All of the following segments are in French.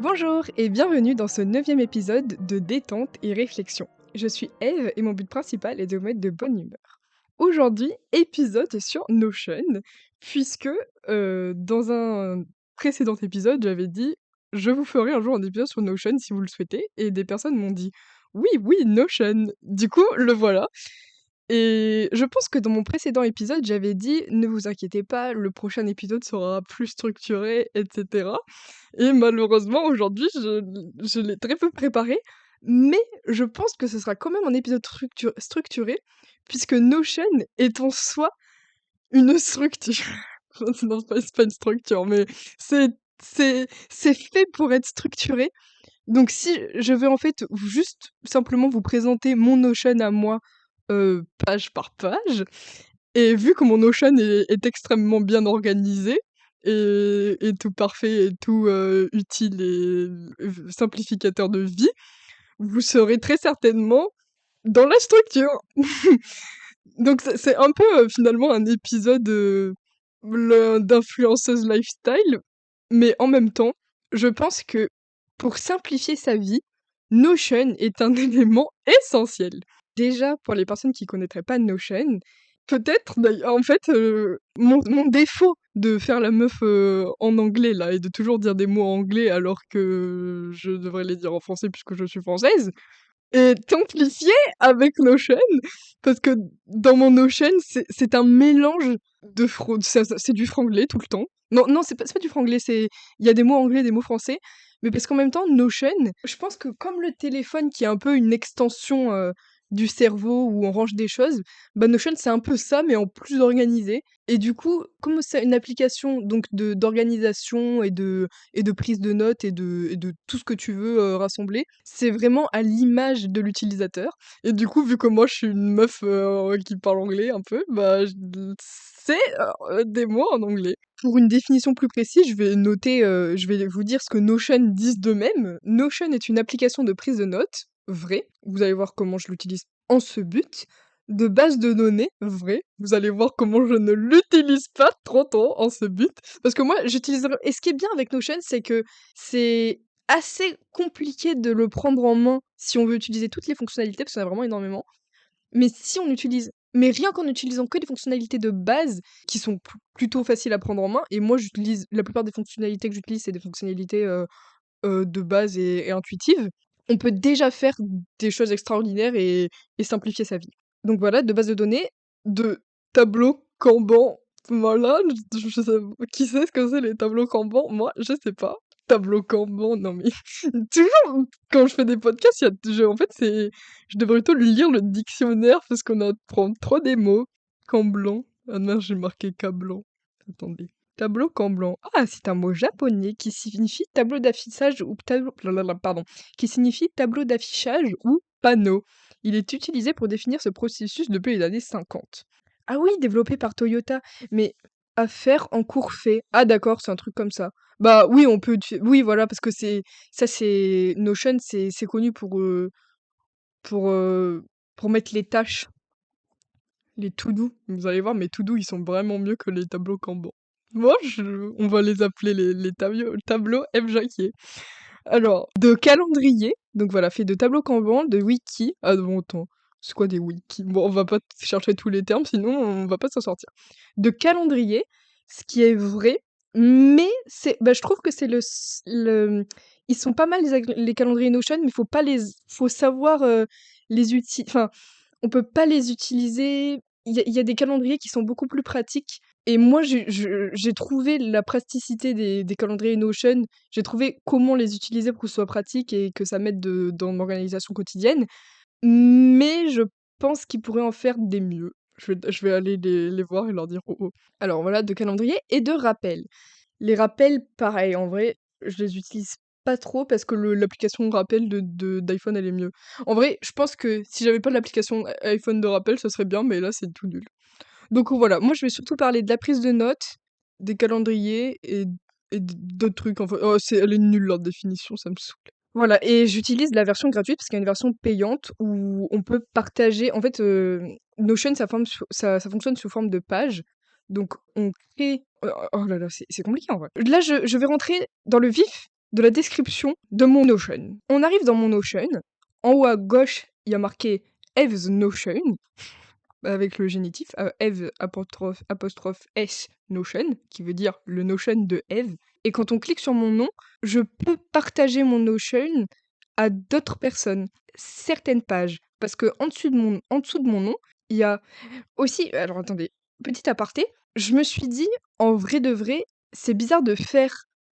Bonjour et bienvenue dans ce 9e épisode de Détente et Réflexion. Je suis Eve et mon but principal est de vous mettre de bonne humeur. Aujourd'hui, épisode sur Notion, puisque dans un précédent épisode, j'avais dit je vous ferai un jour un épisode sur Notion si vous le souhaitez, et des personnes m'ont dit oui, oui, Notion. Du coup, le voilà. Et je pense que dans mon précédent épisode, j'avais dit ne vous inquiétez pas, le prochain épisode sera plus structuré, etc. Et malheureusement, aujourd'hui, je l'ai très peu préparé, mais je pense que ce sera quand même un épisode structuré, puisque Notion est en soi une structure. Non, c'est pas une structure, mais c'est c'est fait pour être structuré. Donc si je vais en fait juste simplement vous présenter mon Notion à moi, page par page, et vu que mon Notion est extrêmement bien organisé et tout parfait et tout utile et simplificateur de vie, vous serez très certainement dans la structure. Donc c'est un peu finalement un épisode d'influenceuse lifestyle, mais en même temps, je pense que pour simplifier sa vie, Notion est un élément essentiel. Déjà, pour les personnes qui connaîtraient pas Notion, peut-être d'ailleurs, en fait, mon défaut de faire la meuf en anglais là et de toujours dire des mots en anglais alors que je devrais les dire en français puisque je suis française, est amplifié avec Notion parce que dans mon Notion, c'est un mélange de fraude. C'est du franglais tout le temps. Non, non, c'est pas du franglais, il y a des mots anglais, des mots français. Mais parce qu'en même temps, Notion, je pense que comme le téléphone qui est un peu une extension du cerveau où on range des choses, bah Notion c'est un peu ça, mais en plus organisé. Et du coup, comme c'est une application donc d'organisation et de prise de notes et de tout ce que tu veux rassembler, c'est vraiment à l'image de l'utilisateur. Et du coup, vu que moi je suis une meuf qui parle anglais un peu, bah c'est des mots en anglais. Pour une définition plus précise, je vais vous dire ce que Notion disent d'eux-mêmes. Notion est une application de prise de notes, vrai. Vous allez voir comment je l'utilise en ce but. De base de données, vrai. Vous allez voir comment je ne l'utilise pas trop tôt en ce but. Parce que moi, j'utiliserai. Et ce qui est bien avec Notion, c'est que c'est assez compliqué de le prendre en main si on veut utiliser toutes les fonctionnalités, parce qu'il y en a vraiment énormément. Mais si on utilise, mais rien qu'en utilisant que des fonctionnalités de base qui sont plutôt faciles à prendre en main, et moi j'utilise, la plupart des fonctionnalités que j'utilise, c'est des fonctionnalités de base et intuitives, on peut déjà faire des choses extraordinaires et simplifier sa vie. Donc voilà, de base de données, de tableaux Kanban, voilà, je sais, qui sait ce que c'est les tableaux Kanban? Moi, je sais pas. Tableau Kanban, non mais toujours quand je fais des podcasts, en fait je devrais plutôt lire le dictionnaire parce qu'on apprend trop des mots. Camblanc. Ah non, j'ai marqué Cablan. Attendez. Tableau Camblanc. Ah, c'est un mot japonais qui signifie tableau d'affichage ou pardon, qui signifie tableau d'affichage ou panneau. Il est utilisé pour définir ce processus depuis les années 50. Ah oui, développé par Toyota, mais à faire en cours fait. Ah d'accord, c'est un truc comme ça. Bah oui, oui voilà parce que c'est Notion, c'est connu pour pour mettre les tâches, les to-do. Vous allez voir, mes to-do, ils sont vraiment mieux que les tableaux Kanban. Moi, on va les appeler les tableaux F. Jacquier. Alors, de calendrier, donc voilà, fait de tableaux Kanban, de wiki. Ah bon, attends, c'est quoi des wikis? Bon, on va pas chercher tous les termes, sinon on va pas s'en sortir. De calendrier, ce qui est vrai, mais bah, je trouve que c'est ils sont pas mal les calendriers Notion, mais faut savoir les utiliser. Enfin, on peut pas les utiliser. Il y a des calendriers qui sont beaucoup plus pratiques. Et moi, j'ai trouvé la praticité des calendriers Notion. J'ai trouvé comment les utiliser pour que ce soit pratique et que ça m'aide dans l'organisation quotidienne. Mais je pense qu'ils pourraient en faire des mieux. Je vais aller les voir et leur dire oh oh. Alors voilà, de calendrier et de rappel. Les rappels, pareil, en vrai, je les utilise pas trop parce que l'application rappel d'iPhone, elle est mieux. En vrai, je pense que si j'avais pas l'application iPhone de rappel, ce serait bien, mais là, c'est tout nul. Donc voilà, moi, je vais surtout parler de la prise de notes, des calendriers et d'autres trucs. Enfin, oh, elle est nulle, leur définition, ça me saoule. Voilà, et j'utilise la version gratuite parce qu'il y a une version payante où on peut partager. En fait, Notion, ça fonctionne sous forme de page. Donc, on crée. Oh là là, c'est compliqué en vrai. Là, je vais rentrer dans le vif de la description de mon Notion. On arrive dans mon Notion. En haut à gauche, il y a marqué Eve's Notion, avec le génitif, Eve apostrophe S Notion, qui veut dire le Notion de Eve. Et quand on clique sur mon nom, je peux partager mon Notion à d'autres personnes, certaines pages. Parce que en dessous de mon nom, il y a aussi, alors attendez, petit aparté, je me suis dit, en vrai de vrai, c'est bizarre de faire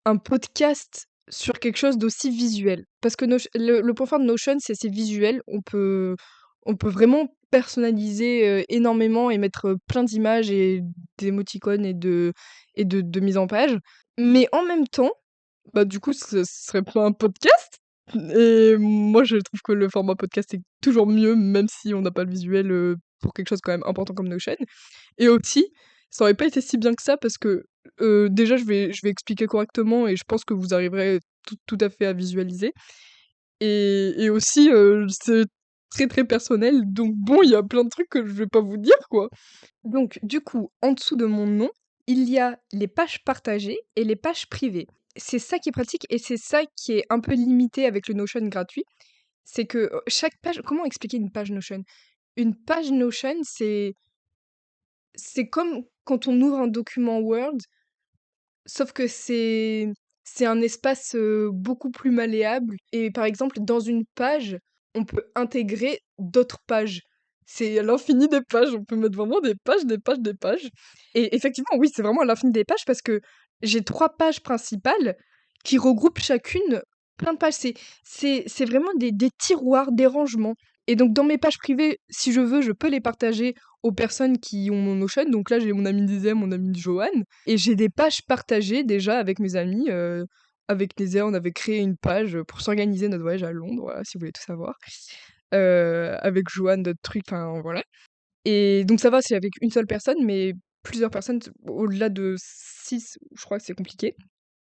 un podcast sur quelque chose d'aussi visuel. Parce que le point fort de Notion, c'est visuel. On peut vraiment personnaliser énormément et mettre plein d'images et d'émoticônes et de mise en page. Mais en même temps, bah du coup, ce serait pas un podcast. Et moi, je trouve que le format podcast est toujours mieux, même si on n'a pas le visuel pour quelque chose quand même important comme Notion. Et aussi, ça aurait pas été si bien que ça parce que déjà, je vais expliquer correctement et je pense que vous arriverez tout à fait à visualiser. Et aussi, c'est très très personnel, donc bon, il y a plein de trucs que je vais pas vous dire, quoi. Donc, du coup, en dessous de mon nom, il y a les pages partagées et les pages privées. C'est ça qui est pratique et c'est ça qui est un peu limité avec le Notion gratuit. C'est que chaque page. Comment expliquer une page Notion? Une page Notion, c'est comme quand on ouvre un document Word, sauf que c'est un espace, beaucoup plus malléable et par exemple, dans une page, on peut intégrer d'autres pages. C'est à l'infini des pages, on peut mettre vraiment des pages, des pages, des pages et effectivement, oui, c'est vraiment à l'infini des pages parce que j'ai 3 pages principales qui regroupent chacune plein de pages. C'est vraiment des tiroirs, des rangements et donc dans mes pages privées, si je veux, je peux les partager aux personnes qui ont mon Notion. Donc là, j'ai mon ami Nézet, mon ami Johan et j'ai des pages partagées déjà avec mes amis. Avec Nézet, on avait créé une page pour s'organiser notre voyage à Londres, voilà, si vous voulez tout savoir. Avec Johan, d'autres trucs, enfin voilà. Et donc ça va, c'est avec une seule personne, mais plusieurs personnes, au-delà de 6, je crois que c'est compliqué.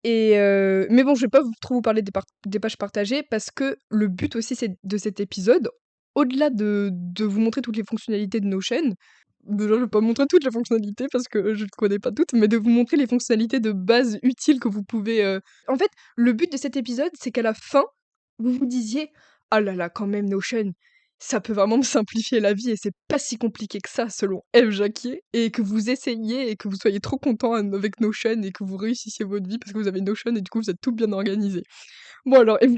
Mais bon, je vais pas trop vous parler des pages partagées parce que le but aussi de cet épisode, au-delà de vous montrer toutes les fonctionnalités de Notion, déjà je vais pas montrer toutes les fonctionnalités parce que je ne connais pas toutes, mais de vous montrer les fonctionnalités de base utiles que vous pouvez. En fait, le but de cet épisode, c'est qu'à la fin, vous vous disiez: «Ah là là, quand même Notion, ça peut vraiment me simplifier la vie et c'est pas si compliqué que ça selon F. Jacquier», et que vous essayiez et que vous soyez trop content avec Notion et que vous réussissiez votre vie parce que vous avez Notion et du coup vous êtes tout bien organisé. Bon alors, et vous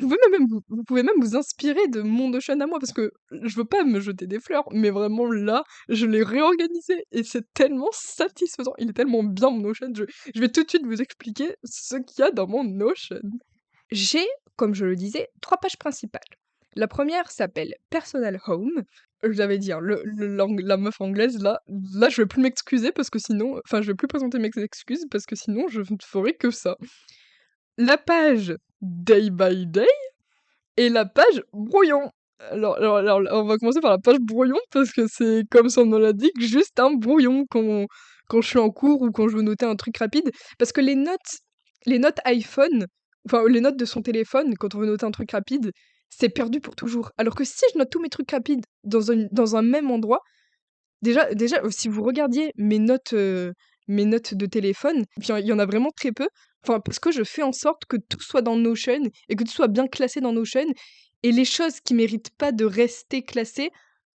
pouvez même vous inspirer de mon Notion à moi parce que je veux pas me jeter des fleurs, mais vraiment là, je l'ai réorganisé et c'est tellement satisfaisant. Il est tellement bien mon Notion. Je vais tout de suite vous expliquer ce qu'il y a dans mon Notion. J'ai, comme je le disais, 3 pages principales. La première s'appelle Personal Home. J'avais dire la meuf anglaise là je vais plus m'excuser parce que sinon, enfin je vais plus présenter mes excuses parce que sinon je ne ferai que ça. La page Day by Day et la page Brouillon. Alors, on va commencer par la page Brouillon parce que c'est comme son nom l'indique, juste un brouillon quand je suis en cours ou quand je veux noter un truc rapide. Parce que les notes iPhone, enfin les notes de son téléphone, quand on veut noter un truc rapide, c'est perdu pour toujours. Alors que si je note tous mes trucs rapides dans un même endroit, déjà, si vous regardiez mes notes de téléphone, il y en a vraiment très peu. Enfin, parce que je fais en sorte que tout soit dans Notion et que tout soit bien classé dans Notion. Et les choses qui méritent pas de rester classées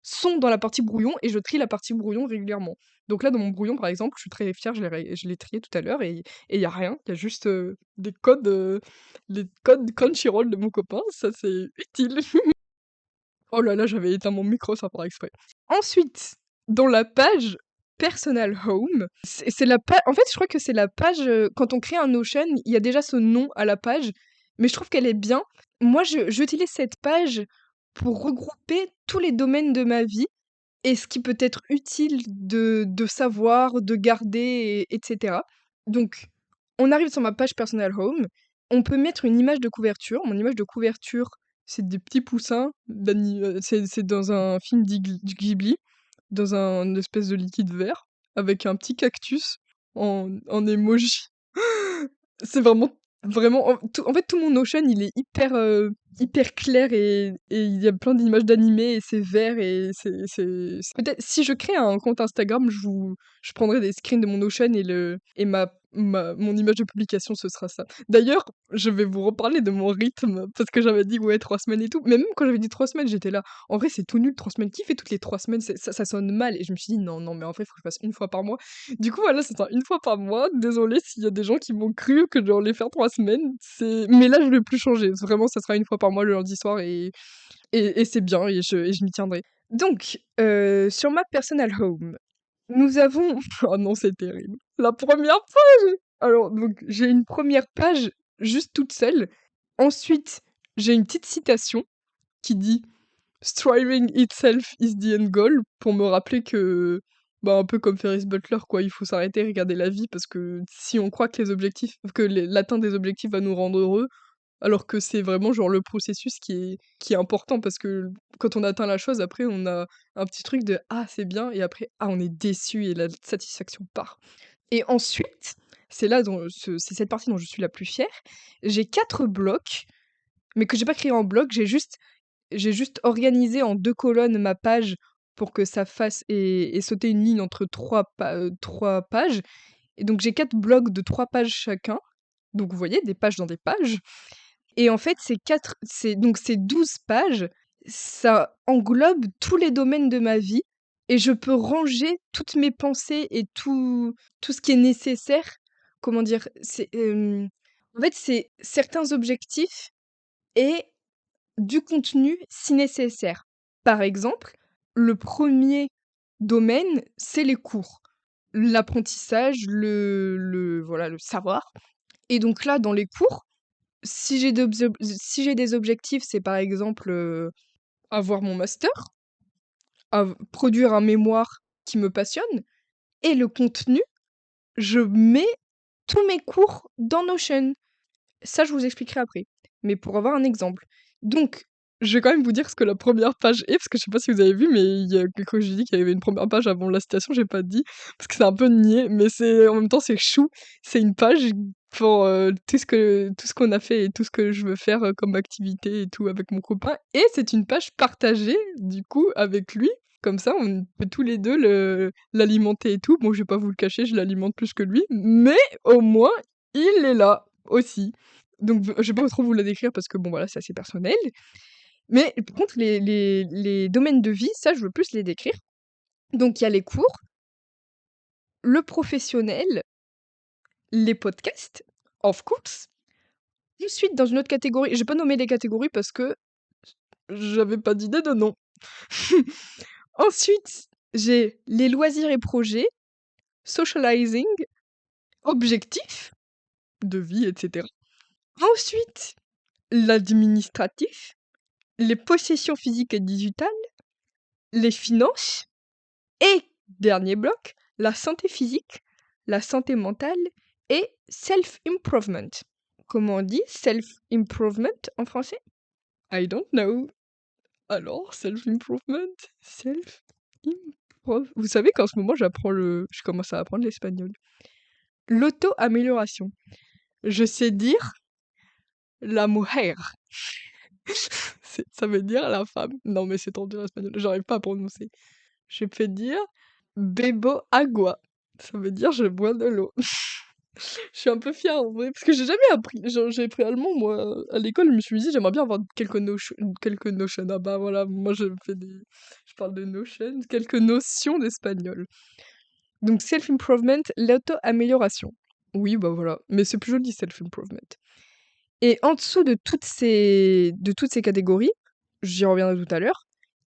sont dans la partie brouillon et je trie la partie brouillon régulièrement. Donc là, dans mon brouillon, par exemple, je suis très fière, je l'ai trié tout à l'heure et il y a rien. Il y a juste les codes Crunchyroll de mon copain. Ça, c'est utile. Oh là là, j'avais éteint mon micro sans faire exprès. Ensuite, dans la page Personal Home, c'est la page. En fait, je crois que c'est la page. Quand on crée un Notion, il y a déjà ce nom à la page, mais je trouve qu'elle est bien. Moi, j'utilise cette page pour regrouper tous les domaines de ma vie et ce qui peut être utile de savoir, de garder, etc. Donc, on arrive sur ma page Personal Home. On peut mettre une image de couverture. Mon image de couverture, c'est des petits poussins. C'est dans un film du Ghibli, dans un espèce de liquide vert, avec un petit cactus en emoji. C'est vraiment. En fait, tout mon Notion, il est hyper clair et il y a plein d'images d'animés et c'est vert et peut-être si je crée un compte Instagram, je prendrai des screens de mon Notion et mon image de publication, ce sera ça. D'ailleurs, je vais vous reparler de mon rythme, parce que j'avais dit, ouais, 3 semaines et tout. Mais même quand j'avais dit 3 semaines, j'étais là. En vrai, c'est tout nul, 3 semaines. Qui fait toutes les 3 semaines? Ça sonne mal. Et je me suis dit, non, non, mais en fait, il faut que je fasse une fois par mois. Du coup, voilà, c'est ça, une fois par mois. Désolée s'il y a des gens qui m'ont cru que j'allais faire 3 semaines. Mais là, je vais plus changer. Vraiment, ça sera une fois par mois le lundi soir et c'est bien et je m'y tiendrai. Donc, sur ma personal home, nous avons oh non, c'est terrible. La première page! Alors donc j'ai une première page juste toute seule. Ensuite, j'ai une petite citation qui dit: «Striving itself is the end goal», pour me rappeler que, bah, un peu comme Ferris Butler quoi, il faut s'arrêter, regarder la vie parce que si on croit que l'atteinte des objectifs va nous rendre heureux, alors que c'est vraiment genre le processus qui est important parce que quand on atteint la chose, après on a un petit truc de «Ah c'est bien» et après «Ah on est déçu» et la satisfaction part. Et ensuite, c'est cette partie dont je suis la plus fière, j'ai 4 blocs, mais que j'ai pas créé en blocs, j'ai juste organisé en 2 colonnes ma page pour que ça fasse et sauter une ligne entre 3 pages. Et donc j'ai 4 blocs de 3 pages chacun. Donc vous voyez, des pages dans des pages. Et en fait, ces 12 pages, ça englobe tous les domaines de ma vie et je peux ranger toutes mes pensées et tout ce qui est nécessaire. Comment dire? En fait, c'est certains objectifs et du contenu si nécessaire. Par exemple, le premier domaine, c'est les cours, l'apprentissage, voilà, le savoir. Et donc là, dans les cours, si j'ai des objectifs, c'est par exemple, avoir mon master, produire un mémoire qui me passionne et le contenu, je mets tous mes cours dans Notion. Ça, je vous expliquerai après. Mais pour avoir un exemple. Donc, je vais quand même vous dire ce que la première page est, parce que je sais pas si vous avez vu, mais quand j'ai dit qu'il y avait une première page avant la citation, j'ai pas dit, parce que c'est un peu niais, mais en même temps, c'est chou. C'est une page pour tout ce qu'on a fait et tout ce que je veux faire comme activité et tout avec mon copain. Et c'est une page partagée, du coup, avec lui. Comme ça, on peut tous les deux l'alimenter et tout. Bon, je vais pas vous le cacher, je l'alimente plus que lui, mais au moins, il est là aussi. Donc, je vais pas trop vous la décrire parce que bon, voilà, c'est assez personnel. Mais par contre, les domaines de vie, ça, je veux plus les décrire. Donc, il y a les cours, le professionnel, les podcasts, of course. Ensuite, dans une autre catégorie, j'ai pas nommé les catégories parce que j'avais pas d'idée de nom. Ensuite, j'ai les loisirs et projets, socializing, objectifs de vie, etc. Ensuite, l'administratif, les possessions physiques et digitales, les finances et, dernier bloc, la santé physique, la santé mentale et self-improvement. Comment on dit self-improvement en français? I don't know. Alors, self-improvement? Vous savez qu'en ce moment, je commence à apprendre l'espagnol. L'auto-amélioration. Je sais dire la mujer. Ça veut dire la femme. Non, mais c'est trop dur l'espagnol. J'arrive pas à prononcer. Je peux dire bebo agua. Ça veut dire je bois de l'eau. Je suis un peu fière en vrai, parce que j'ai jamais appris. J'ai appris allemand, moi, à l'école. Je me suis dit, j'aimerais bien avoir quelques notions. Ah bah voilà, moi je parle de notions, quelques notions d'espagnol. Donc self-improvement, l'auto-amélioration. Oui, bah voilà. Mais c'est plus joli, self-improvement. Et en dessous de toutes ces catégories, j'y reviendrai tout à l'heure,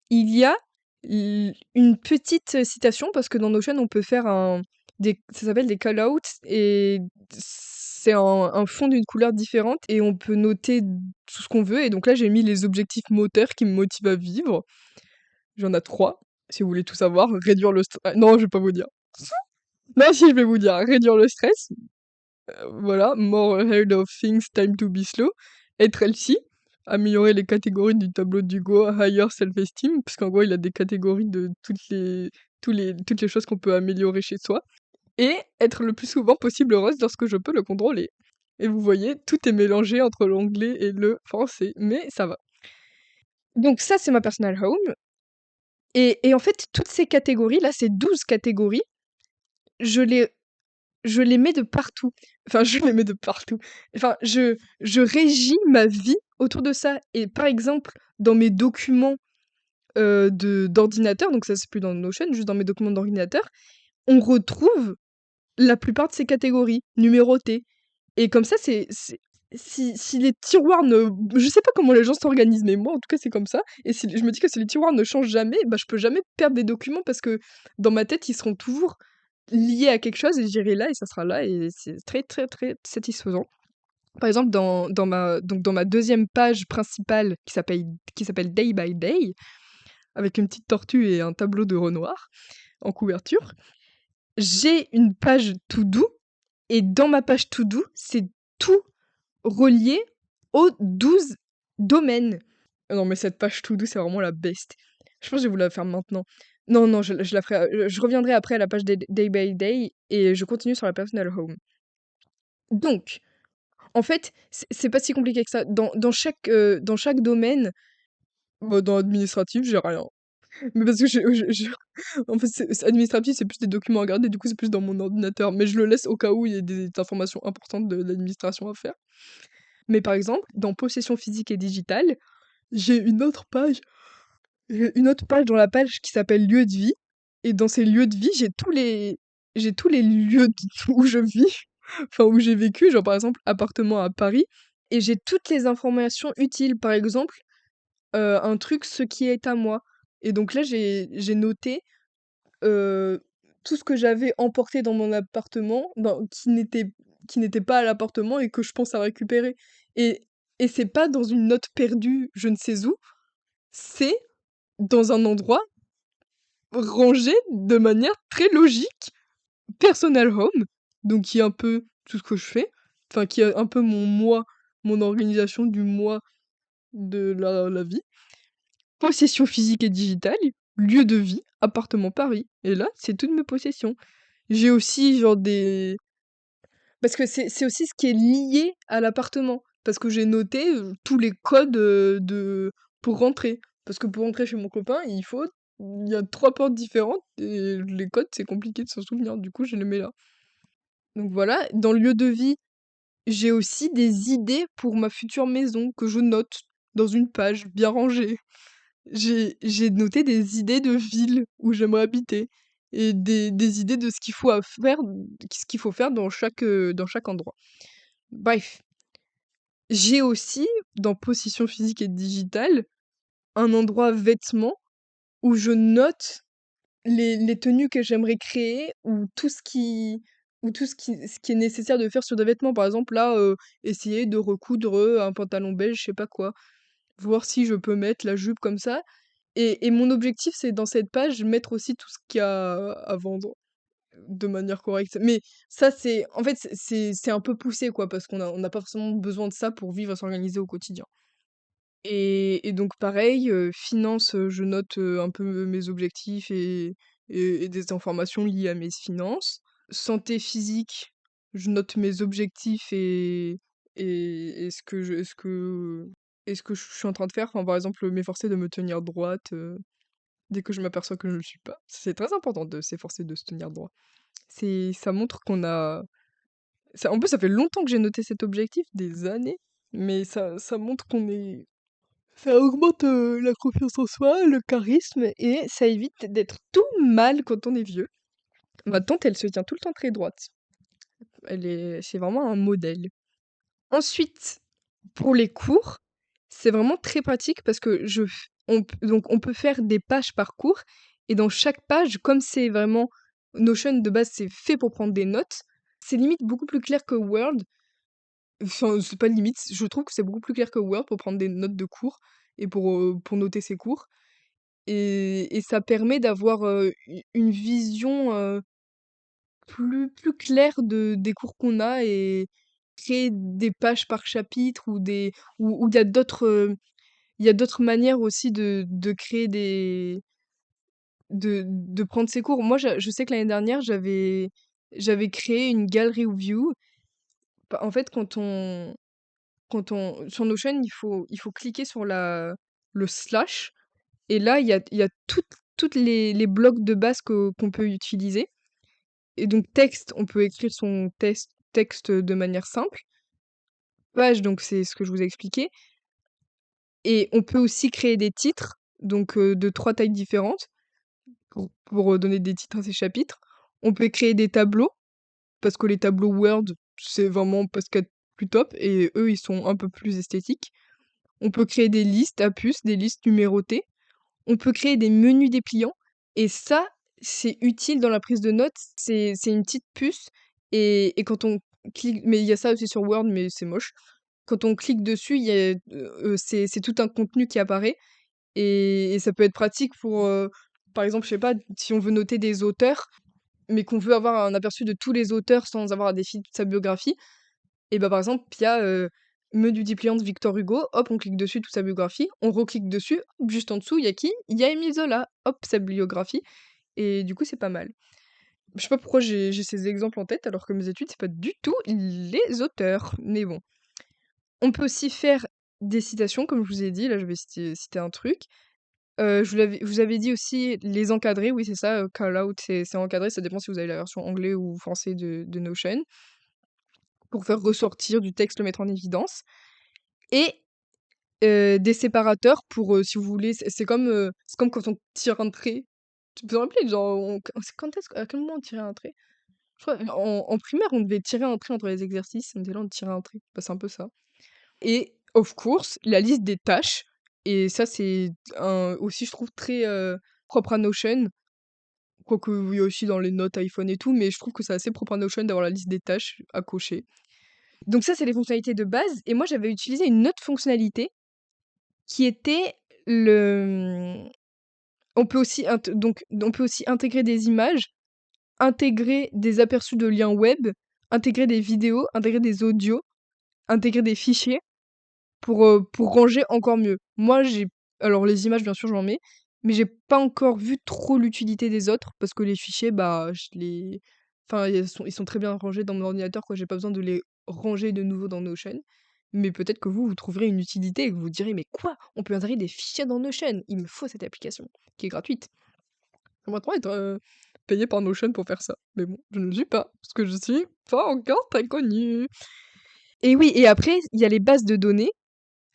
il y a une petite citation, parce que dans Notion, on peut faire ça s'appelle des call-outs, et c'est un fond d'une couleur différente, et on peut noter tout ce qu'on veut. Et donc là, j'ai mis les objectifs moteurs qui me motivent à vivre. J'en ai 3, si vous voulez tout savoir. Réduire le stress. Non, je vais pas vous dire. Non, si, je vais vous dire. Réduire le stress. Voilà, more ahead of things, time to be slow. Être healthy, améliorer les catégories du tableau d'Hugo, higher self-esteem, parce qu'en gros, il a des catégories de toutes les choses qu'on peut améliorer chez soi. Et être le plus souvent possible heureuse lorsque je peux le contrôler. Et vous voyez, tout est mélangé entre l'anglais et le français, mais ça va. Donc ça, c'est ma personal home. Et en fait, toutes ces catégories, là, ces 12 catégories, je les je les mets de partout. Enfin, je les mets de partout. Enfin, je régis ma vie autour de ça. Et par exemple, dans mes documents d'ordinateur, donc ça c'est plus dans Notion, juste dans mes documents d'ordinateur, on retrouve la plupart de ces catégories numérotées. Et comme ça, si les tiroirs ne... Je sais pas comment les gens s'organisent, mais moi, en tout cas, c'est comme ça. Et si je me dis que si les tiroirs ne changent jamais, bah, je peux jamais perdre des documents parce que dans ma tête, ils seront toujours liés à quelque chose et j'irai là et ça sera là et c'est très, très, très satisfaisant. Par exemple, dans ma deuxième page principale qui s'appelle Day by Day, avec une petite tortue et un tableau de Renoir en couverture, j'ai une page to do et dans ma page to do, c'est tout relié aux 12 domaines. Non, mais cette page to do, c'est vraiment la best. Je pense que je vais vous la faire maintenant. Non, non, je la ferai. Je reviendrai après à la page Day by Day et je continue sur la personal home. Donc, en fait, c'est pas si compliqué que ça. Dans chaque domaine, bah, dans administratif, j'ai rien. Mais parce que en fait, administratif, c'est plus des documents à garder, du coup, c'est plus dans mon ordinateur. Mais je le laisse au cas où il y a des informations importantes de l'administration à faire. Mais par exemple, dans possession physique et digitale, j'ai une autre page dans la page qui s'appelle lieu de vie. Et dans ces lieux de vie, j'ai tous les lieux où je vis, enfin où j'ai vécu, genre par exemple appartement à Paris. Et j'ai toutes les informations utiles. Par exemple, un truc, ce qui est à moi. Et donc là, j'ai noté euh, tout ce que j'avais emporté dans mon appartement, qui n'était pas à l'appartement et que je pense à récupérer. Et, et c'est pas dans une note perdue, je ne sais où, c'est dans un endroit rangé de manière très logique. Personal home, donc qui est un peu tout ce que je fais, enfin qui est un peu mon moi, mon organisation du moi de la vie. Possession physique et digitale, lieu de vie, appartement Paris. Et là, c'est toutes mes possessions. J'ai aussi genre des... Parce que c'est aussi ce qui est lié à l'appartement. Parce que j'ai noté tous les codes pour rentrer. Parce que pour rentrer chez mon copain, il y a 3 portes différentes et les codes, c'est compliqué de s'en souvenir. Du coup, je les mets là. Donc voilà, dans le lieu de vie, j'ai aussi des idées pour ma future maison que je note dans une page bien rangée. J'ai noté des idées de ville où j'aimerais habiter et des idées de ce qu'il faut faire dans chaque endroit. Bref, j'ai aussi, dans position physique et digitale, un endroit vêtements où je note les tenues que j'aimerais créer ou ce qui est nécessaire de faire sur des vêtements. Par exemple, là, essayer de recoudre un pantalon beige, je sais pas quoi. Voir si je peux mettre la jupe comme ça. Et mon objectif, c'est dans cette page, mettre aussi tout ce qu'il y a à vendre de manière correcte. Mais ça, en fait, c'est un peu poussé, quoi, parce on n'a pas forcément besoin de ça pour vivre et s'organiser au quotidien. Et donc pareil, finances, je note un peu mes objectifs et des informations liées à mes finances. Santé physique, je note mes objectifs et ce que je suis en train de faire. Enfin, par exemple, m'efforcer de me tenir droite dès que je m'aperçois que je ne le suis pas. C'est très important de s'efforcer de se tenir droit. Ça montre qu'on a... En plus, ça fait longtemps que j'ai noté cet objectif, des années, mais ça montre qu'on est ça augmente la confiance en soi, le charisme, et ça évite d'être tout mal quand on est vieux. Ma tante, elle se tient tout le temps très droite. C'est vraiment un modèle. Ensuite, pour les cours, c'est vraiment très pratique parce que donc on peut faire des pages par cours, et dans chaque page, comme c'est vraiment Notion de base, c'est fait pour prendre des notes, c'est limite beaucoup plus clair que Word. Enfin, c'est pas limite, je trouve que c'est beaucoup plus clair que Word pour prendre des notes de cours et pour noter ses cours. Et ça permet d'avoir une vision plus claire des cours qu'on a et créer des pages par chapitre ou il y a d'autres manières aussi de créer de prendre ses cours. Moi, je sais que l'année dernière, j'avais créé une gallery view. En fait, sur Notion, il faut cliquer sur le slash. Et là, il y a toutes les blocs de base qu'on peut utiliser. Et donc texte, on peut écrire son texte de manière simple. Page, donc c'est ce que je vous ai expliqué. Et on peut aussi créer des titres, donc de 3 tailles différentes pour donner des titres à ces chapitres. On peut créer des tableaux, parce que les tableaux Word, c'est vraiment pas ce qu'il y a de plus top et eux, ils sont un peu plus esthétiques. On peut créer des listes à puces, des listes numérotées. On peut créer des menus dépliants et ça, c'est utile dans la prise de notes. C'est une petite puce et quand on clique, mais il y a ça aussi sur Word, mais c'est moche. Quand on clique dessus, il y a, c'est tout un contenu qui apparaît et ça peut être pratique pour, par exemple, je sais pas, si on veut noter des auteurs, mais qu'on veut avoir un aperçu de tous les auteurs sans avoir à défiler toute sa biographie. Et bah, par exemple, il y a, menu dépliant de Victor Hugo, hop, on clique dessus, toute sa biographie, on reclique dessus, hop, juste en dessous, il y a qui? Il y a Émile Zola, hop, sa biographie et du coup, c'est pas mal. Je sais pas pourquoi j'ai ces exemples en tête alors que mes études, c'est pas du tout les auteurs, mais bon. On peut aussi faire des citations, comme je vous ai dit, là, je vais citer un truc. Je vous avais dit aussi les encadrer, oui, c'est ça, call out, c'est encadré, ça dépend si vous avez la version anglais ou français de Notion, pour faire ressortir du texte, le mettre en évidence. Et des séparateurs pour, si vous voulez, c'est comme quand on tire un trait. Tu peux te rappeler, genre, c'est quand est-ce à quel moment on tirait un trait? Je crois en primaire, on devait tirer un trait entre les exercices, on était là, on tirait un trait. Bah, c'est un peu ça. Et of course, la liste des tâches et ça, c'est un aussi, je trouve, très, propre à Notion. Quoique, oui, aussi dans les notes iPhone et tout, mais je trouve que c'est assez propre à Notion d'avoir la liste des tâches à cocher. Donc ça, c'est les fonctionnalités de base et moi, j'avais utilisé une autre fonctionnalité qui était le, on peut aussi intégrer des images, intégrer des aperçus de liens web, intégrer des vidéos, intégrer des audios, intégrer des fichiers pour ranger encore mieux. Moi, alors les images, bien sûr, j'en mets, mais j'ai pas encore vu trop l'utilité des autres parce que les fichiers, bah, enfin, ils sont très bien rangés dans mon ordinateur, quoi. J'ai pas besoin de les ranger de nouveau dans Notion. Mais peut-être que vous trouverez une utilité et que vous vous direz, mais quoi? On peut intégrer des fichiers dans Notion. Il me faut cette application qui est gratuite. J'aimerais trop être payé par Notion pour faire ça. Mais bon, je ne le suis pas parce que je suis pas encore très connue. Et oui, et après, il y a les bases de données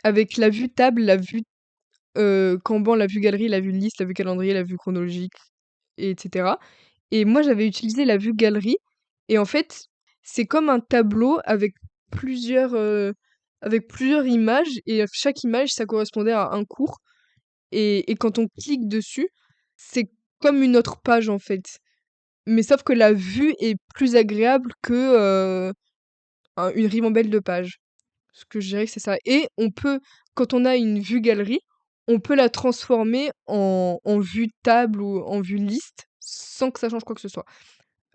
avec la vue table, la vue Kanban, la vue galerie, la vue liste, la vue calendrier, la vue chronologique, et etc. Et moi, j'avais utilisé la vue galerie. Et en fait, c'est comme un tableau plusieurs, avec plusieurs images. Et chaque image, ça correspondait à un cours. Et quand on clique dessus, c'est comme une autre page, en fait. Mais sauf que la vue est plus agréable que une ribambelle de pages. Ce que je dirais que c'est ça. Et on peut, quand on a une vue galerie, on peut la transformer en vue table ou en vue liste sans que ça change quoi que ce soit.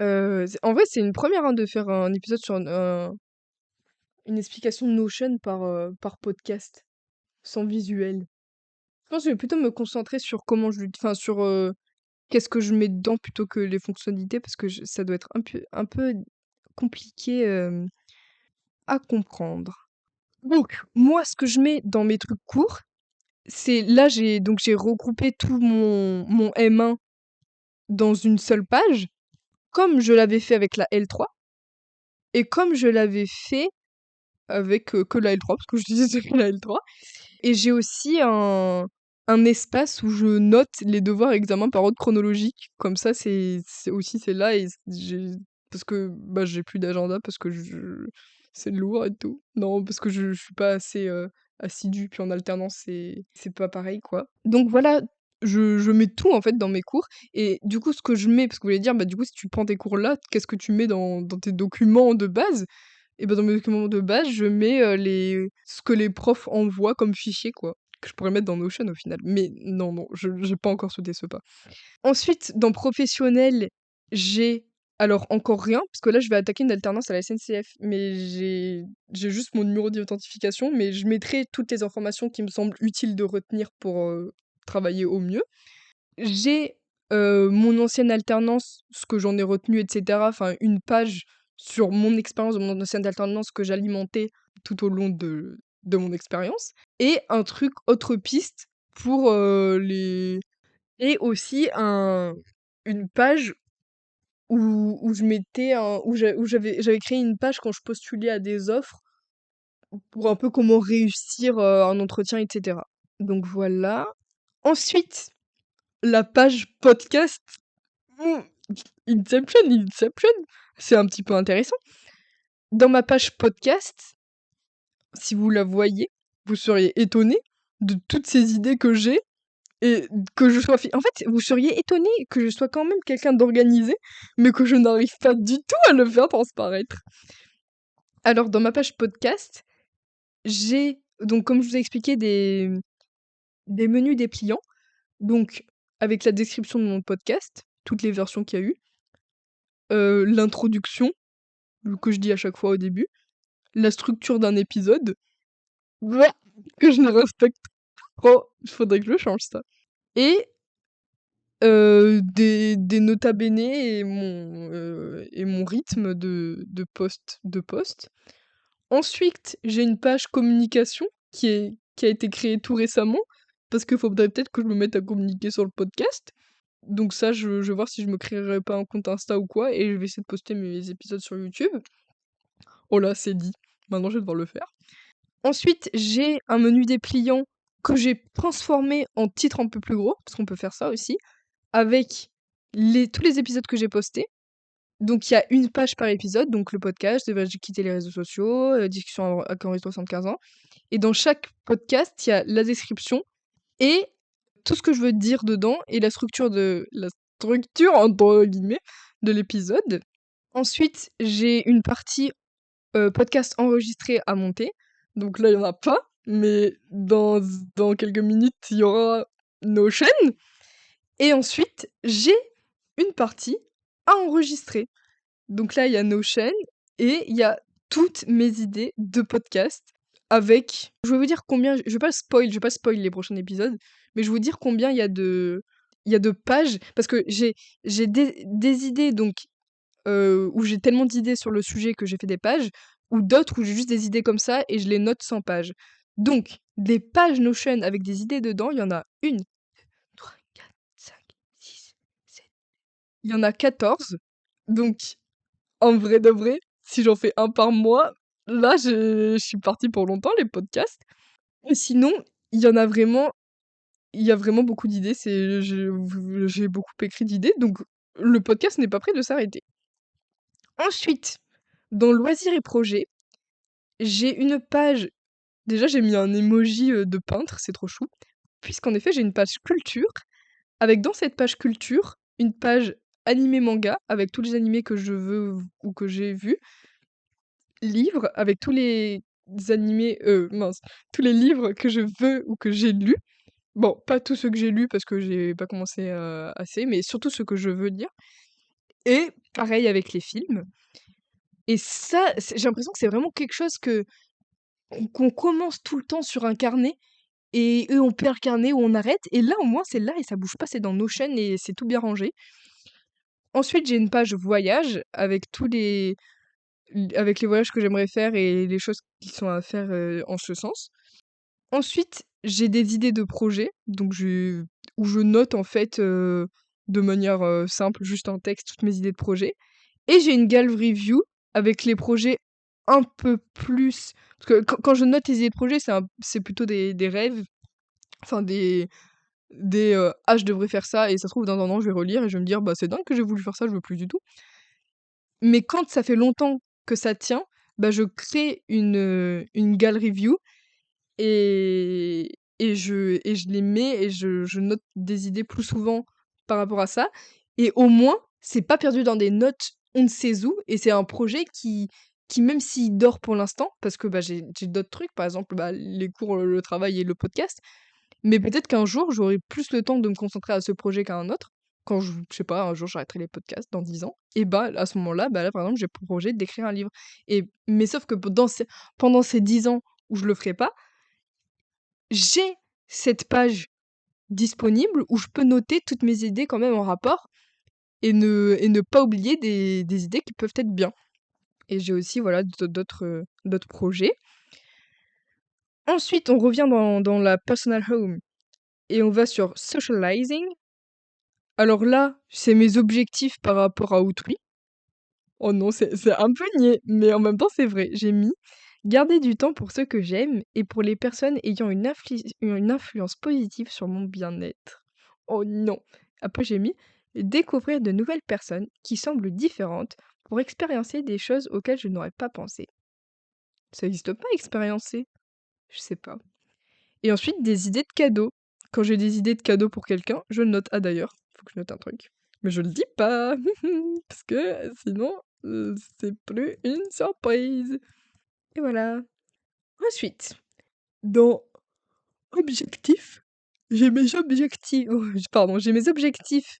En vrai, c'est une première hein, de faire un épisode sur une explication de Notion par podcast, sans visuel. Je pense que je vais plutôt me concentrer sur comment enfin, sur qu'est-ce que je mets dedans plutôt que les fonctionnalités parce que ça doit être un peu compliqué à comprendre. Donc, moi, ce que je mets dans mes trucs courts, c'est là, j'ai regroupé tout mon M1 dans une seule page, comme je l'avais fait avec la L3 et comme je l'avais fait avec que la L3, parce que j'utilisais que la L3. Et j'ai aussi un espace où je note les devoirs examens par ordre chronologique. Comme ça, c'est là et parce que bah, j'ai plus d'agenda parce que c'est lourd et tout. Non, parce que je suis pas assez assidue, puis en alternance, c'est pas pareil, quoi. Donc voilà, je mets tout en fait dans mes cours. Et du coup, ce que je mets, parce que vous voulez dire, bah du coup, si tu prends tes cours là, qu'est-ce que tu mets dans tes documents de base? Et ben dans mes documents de base, je mets ce que les profs envoient comme fichier, quoi. Que je pourrais mettre dans Notion au final. Mais non, non, je j'ai pas encore sauté ce pas. Ensuite, dans professionnel, j'ai alors encore rien, parce que là, je vais attaquer une alternance à la SNCF, mais j'ai juste mon numéro d'identification, mais je mettrai toutes les informations qui me semblent utiles de retenir pour travailler au mieux. J'ai mon ancienne alternance, ce que j'en ai retenu, etc. Enfin, une page sur mon expérience de mon ancienne alternance que j'alimentais tout au long de mon expérience. Et un truc autre piste pour les. Et aussi une page où je mettais où j'avais créé une page quand je postulais à des offres pour un peu comment réussir un entretien, etc. Donc voilà. Ensuite, la page podcast. Hmm, Inception, c'est un petit peu intéressant. Dans ma page podcast, si vous la voyez, vous seriez étonné de toutes ces idées que j'ai et que je sois... En fait, vous seriez étonné que je sois quand même quelqu'un d'organisé, mais que je n'arrive pas du tout à le faire transparaître. Alors, dans ma page podcast, j'ai, donc comme je vous ai expliqué, des menus dépliants, donc avec la description de mon podcast, toutes les versions qu'il y a eu, l'introduction, que je dis à chaque fois au début, la structure d'un épisode, Ouah, que je ne respecte trop, il faudrait que je change ça. Et des nota bene et mon rythme de post. Ensuite, j'ai une page communication qui a été créée tout récemment, parce qu'il faudrait peut-être que je me mette à communiquer sur le podcast. Donc ça, je vais voir si je me créerai pas un compte Insta ou quoi, et je vais essayer de poster mes épisodes sur YouTube. Oh là, c'est dit. Maintenant, je vais devoir le faire. Ensuite, j'ai un menu dépliant que j'ai transformé en titre un peu plus gros, parce qu'on peut faire ça aussi, avec tous les épisodes que j'ai postés. Donc il y a une page par épisode, donc le podcast, j'ai quitté les réseaux sociaux, discussion avec Henri 75 ans. Et dans chaque podcast, il y a la description et tout ce que je veux dire dedans et la structure entre guillemets de l'épisode. Ensuite, j'ai une partie podcast enregistré à monter. Donc là, il n'y en a pas, mais dans quelques minutes, il y aura nos chaînes. Et ensuite, j'ai une partie à enregistrer. Donc là, il y a nos chaînes et il y a toutes mes idées de podcast avec... Je vais vous dire combien... Je vais pas spoil les prochains épisodes, mais je vais vous dire combien il y a de pages. Parce que j'ai des idées, donc, où j'ai tellement d'idées sur le sujet que j'ai fait des pages, ou d'autres où j'ai juste des idées comme ça et je les note sans pages. Donc, des pages Notion avec des idées dedans, il y en a une, 3, 4, 5, 6, 7. Il y en a 14. Donc, en vrai de vrai, si j'en fais un par mois, là, je suis partie pour longtemps, les podcasts. Et sinon, il y en a vraiment, il y a vraiment beaucoup d'idées. J'ai beaucoup écrit d'idées, donc le podcast n'est pas prêt de s'arrêter. Ensuite, dans loisirs et projets, j'ai une page. Déjà, j'ai mis un emoji de peintre, c'est trop chou. Puisqu'en effet, j'ai une page culture, avec dans cette page culture, une page animé manga, avec tous les animés que je veux ou que j'ai vus, livres avec tous les animés, mince, tous les livres que je veux ou que j'ai lus. Bon, pas tous ceux que j'ai lus parce que j'ai pas commencé assez, mais surtout ceux que je veux lire. Et pareil avec les films. Et ça, j'ai l'impression que c'est vraiment quelque chose qu'on commence tout le temps sur un carnet et eux on perd le carnet ou on arrête. Et là au moins c'est là et ça bouge pas, c'est dans nos chaînes et c'est tout bien rangé. Ensuite j'ai une page voyage avec avec les voyages que j'aimerais faire et les choses qui sont à faire en ce sens. Ensuite, j'ai des idées de projets, donc où je note en fait de manière simple, juste en texte, toutes mes idées de projets. Et j'ai une gallery view avec les projets un peu plus. Parce que quand je note les idées de projets, c'est plutôt des rêves, enfin ah, je devrais faire ça, et ça se trouve, dans un an, je vais relire et je vais me dire, bah c'est dingue que j'ai voulu faire ça, je veux plus du tout. Mais quand ça fait longtemps que ça tient, bah je crée une gallery view et je les mets et je note des idées plus souvent par rapport à ça et au moins, c'est pas perdu dans des notes on ne sait où et c'est un projet qui même s'il dort pour l'instant parce que, bah, j'ai d'autres trucs, par exemple, bah, les cours, le travail et le podcast, mais peut-être qu'un jour, j'aurai plus le temps de me concentrer à ce projet qu'à un autre. Quand je sais pas, un jour, j'arrêterai les podcasts dans 10 ans et bah, à ce moment-là, bah, là, par exemple, j'ai pour projet d'écrire un livre mais sauf que pendant ces 10 ans où je le ferai pas, j'ai cette page disponible où je peux noter toutes mes idées quand même en rapport et ne pas oublier des idées qui peuvent être bien. Et j'ai aussi, voilà, d'autres projets. Ensuite, on revient dans la personal home et on va sur socializing. Alors là, c'est mes objectifs par rapport à autrui. Oh non, c'est un peu niais, mais en même temps, c'est vrai. J'ai mis garder du temps pour ceux que j'aime et pour les personnes ayant une influence positive sur mon bien-être. Oh non. Après, j'ai mis découvrir de nouvelles personnes qui semblent différentes pour expériencer des choses auxquelles je n'aurais pas pensé. Ça n'existe pas, expériencer? Je sais pas. Et ensuite, des idées de cadeaux. Quand j'ai des idées de cadeaux pour quelqu'un, je le note. Ah d'ailleurs, faut que je note un truc. Mais je le dis pas, parce que sinon, c'est plus une surprise. Et voilà. Ensuite, dans objectifs, j'ai mes objectifs. Oh, pardon, j'ai mes objectifs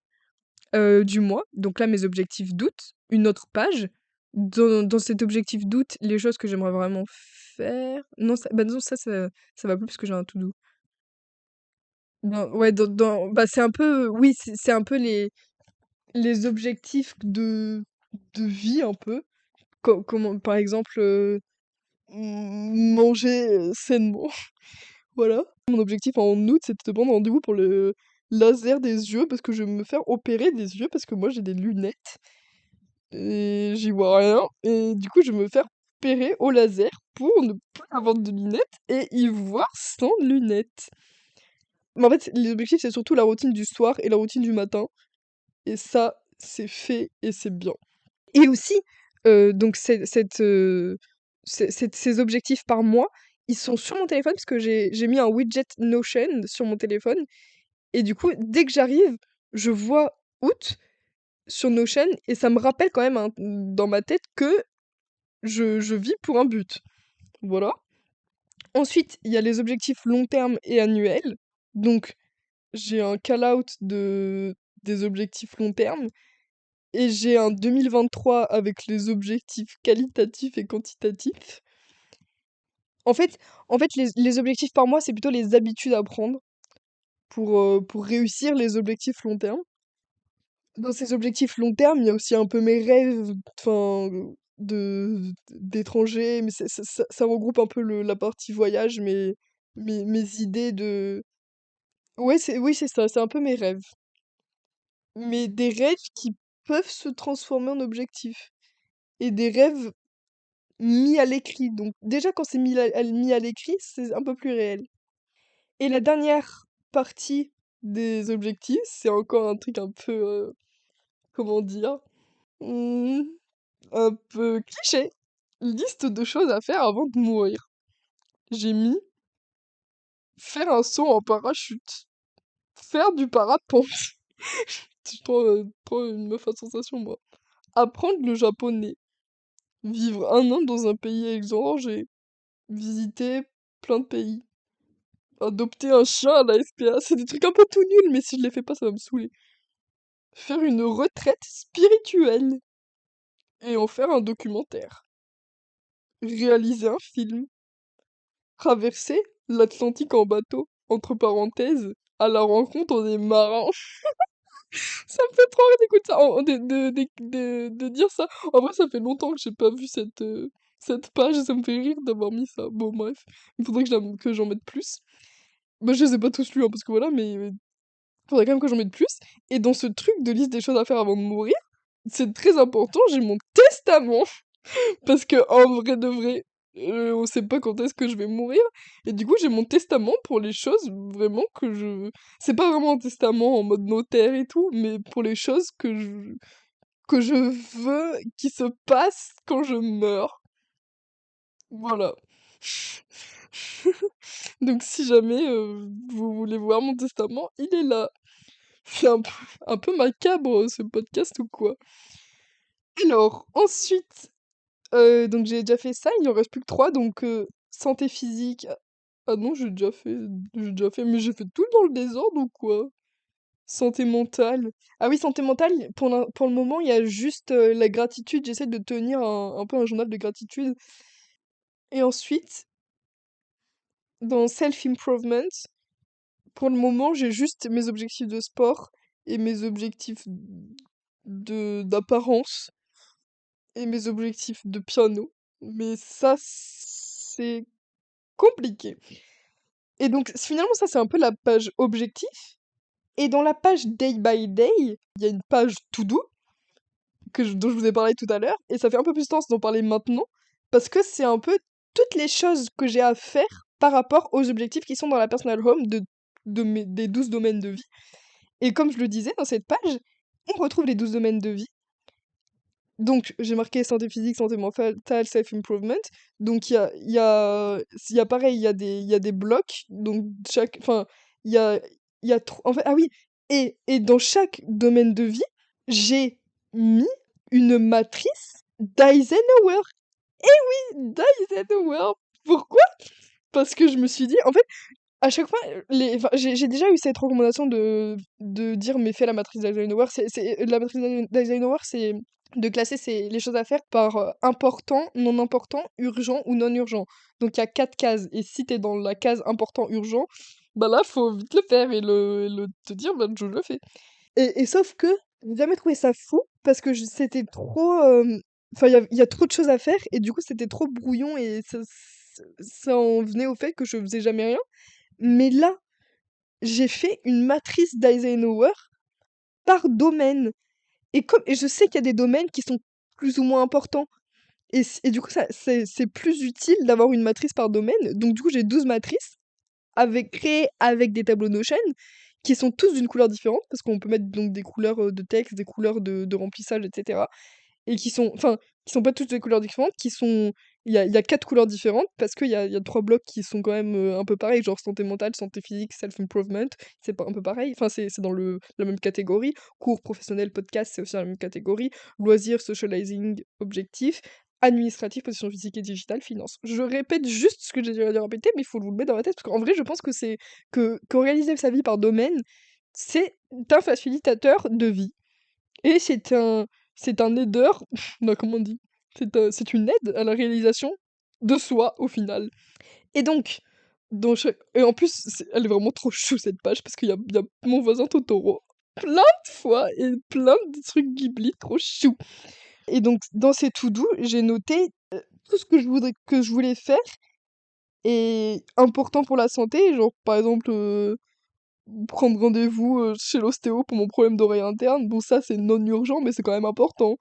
du mois. Donc là, mes objectifs d'août, une autre page. Dans cet objectif d'août, les choses que j'aimerais vraiment faire. Non, non, ça va plus parce que j'ai un tout doux. Ouais, bah, c'est un peu, oui, c'est un peu les objectifs de vie, un peu. Comment, par exemple, manger sainement. Voilà. Mon objectif en août, c'était de prendre rendez-vous pour le laser des yeux, parce que je vais me faire opérer des yeux, parce que moi j'ai des lunettes, et j'y vois rien. Et du coup, je vais me faire opérer au laser pour ne plus avoir de lunettes et y voir sans lunettes. Mais en fait, les objectifs, c'est surtout la routine du soir et la routine du matin. Et ça, c'est fait et c'est bien. Et aussi, donc ces objectifs par mois, ils sont sur mon téléphone parce que j'ai mis un widget Notion sur mon téléphone. Et du coup, dès que j'arrive, je vois août sur Notion et ça me rappelle quand même dans ma tête que je vis pour un but. Voilà. Ensuite, il y a les objectifs long terme et annuels. Donc, j'ai un call-out des objectifs long terme. Et j'ai un 2023 avec les objectifs qualitatifs et quantitatifs. En fait, les objectifs par mois, c'est plutôt les habitudes à prendre pour réussir les objectifs long terme. Dans ces objectifs long terme, il y a aussi un peu mes rêves, enfin, d'étrangers, mais ça regroupe un peu la partie voyage, mais mes idées de... Ouais, oui, c'est ça, c'est un peu mes rêves. Mais des rêves qui peuvent se transformer en objectifs. Et des rêves mis à l'écrit. Donc déjà quand c'est mis à l'écrit, c'est un peu plus réel. Et la dernière partie des objectifs, c'est encore un truc un peu, comment dire, hmm, un peu cliché. Liste de choses à faire avant de mourir. J'ai mis faire un saut en parachute, faire du parapente. Je suis trop une meuf à sensation, moi. Apprendre le japonais, vivre un an dans un pays étranger, visiter plein de pays. Adopter un chien à la SPA, c'est des trucs un peu tout nuls, mais si je les fais pas, ça va me saouler. Faire une retraite spirituelle et en faire un documentaire. Réaliser un film. Traverser l'Atlantique en bateau, entre parenthèses, à la rencontre des marins. Ça me fait trop rire d'écouter ça, de dire ça. En vrai, ça fait longtemps que j'ai pas vu cette page et ça me fait rire d'avoir mis ça. Bon, bref, il faudrait que j'en mette plus. Bah, je les ai pas tous lus, hein, parce que voilà, mais faudrait quand même que j'en mette plus. Et dans ce truc de liste des choses à faire avant de mourir, c'est très important, j'ai mon testament. Parce que en vrai de vrai, on sait pas quand est-ce que je vais mourir. Et du coup, j'ai mon testament pour les choses vraiment que je... C'est pas vraiment un testament en mode notaire et tout, mais pour les choses que je veux qui se passent quand je meurs. Voilà. Donc si jamais vous voulez voir mon testament, il est là. C'est un peu macabre ce podcast ou quoi? Alors, ensuite, donc j'ai déjà fait ça, il en reste plus que 3, donc santé physique. Ah non, j'ai déjà fait, mais j'ai fait tout dans le désordre ou quoi? Santé mentale. Ah oui, santé mentale, pour le moment, il y a juste la gratitude, j'essaie de tenir un peu un journal de gratitude. Et ensuite, dans self-improvement, pour le moment, j'ai juste mes objectifs de sport et mes objectifs d'apparence et mes objectifs de piano. Mais ça, c'est compliqué. Et donc, finalement, ça, c'est un peu la page objectif. Et dans la page Day by Day, il y a une page To Do dont je vous ai parlé tout à l'heure, et ça fait un peu plus sens d'en parler maintenant, parce que c'est un peu toutes les choses que j'ai à faire par rapport aux objectifs qui sont dans la personal home des 12 domaines de vie. Et comme je le disais, dans cette page, on retrouve les 12 domaines de vie. Donc, j'ai marqué santé physique, santé mentale, self-improvement. Donc, il y a pareil, il y a des blocs. Donc, enfin, il y a, il y a trop, en fait, ah oui, et dans chaque domaine de vie, j'ai mis une matrice d'Eisenhower. D'Eisenhower. Pourquoi? Parce que je me suis dit, en fait, à chaque fois, enfin, j'ai déjà eu cette recommandation de dire, mais fais la matrice d'Eisenhower. La matrice d'Eisenhower, c'est de classer les choses à faire par important, non important, urgent ou non urgent. Donc il y a 4 cases. Et si t'es dans la case important, urgent, bah là, faut vite le faire et te dire, bah je le fais. Et sauf que j'ai jamais trouvé ça fou parce que c'était trop. Enfin, il y a trop de choses à faire et du coup, c'était trop brouillon et ça en venait au fait que je faisais jamais rien. Mais là, j'ai fait une matrice d'Eisenhower par domaine. Et je sais qu'il y a des domaines qui sont plus ou moins importants. Et du coup, c'est plus utile d'avoir une matrice par domaine. Donc, du coup, j'ai 12 matrices créées avec des tableaux Notion qui sont tous d'une couleur différente parce qu'on peut mettre donc des couleurs de texte, des couleurs de remplissage, etc. Et qui sont pas toutes des couleurs différentes, il y a 4 couleurs différentes parce qu'il y a 3 blocs qui sont quand même un peu pareils, genre santé mentale, santé physique, self-improvement, c'est pas un peu pareil, enfin c'est dans la même catégorie, cours professionnel, podcast, c'est aussi dans la même catégorie, loisirs, socializing, objectif, administratif, position physique et digitale, finance. Je répète juste ce que j'ai déjà répété, mais il faut vous le mettre dans la tête parce qu'en vrai, je pense que qu'organiser sa vie par domaine, c'est un facilitateur de vie. Et c'est un aideur, non, comment on dit? C'est une aide à la réalisation de soi, au final. Et donc, et en plus, elle est vraiment trop chou cette page, parce qu'il y a mon voisin Totoro, plein de fois, et plein de trucs Ghibli, trop chou. Et donc, dans ces to-do, j'ai noté tout ce que je voulais faire, et important pour la santé, genre, par exemple, prendre rendez-vous chez l'ostéo pour mon problème d'oreille interne. Bon, ça, c'est non urgent, mais c'est quand même important.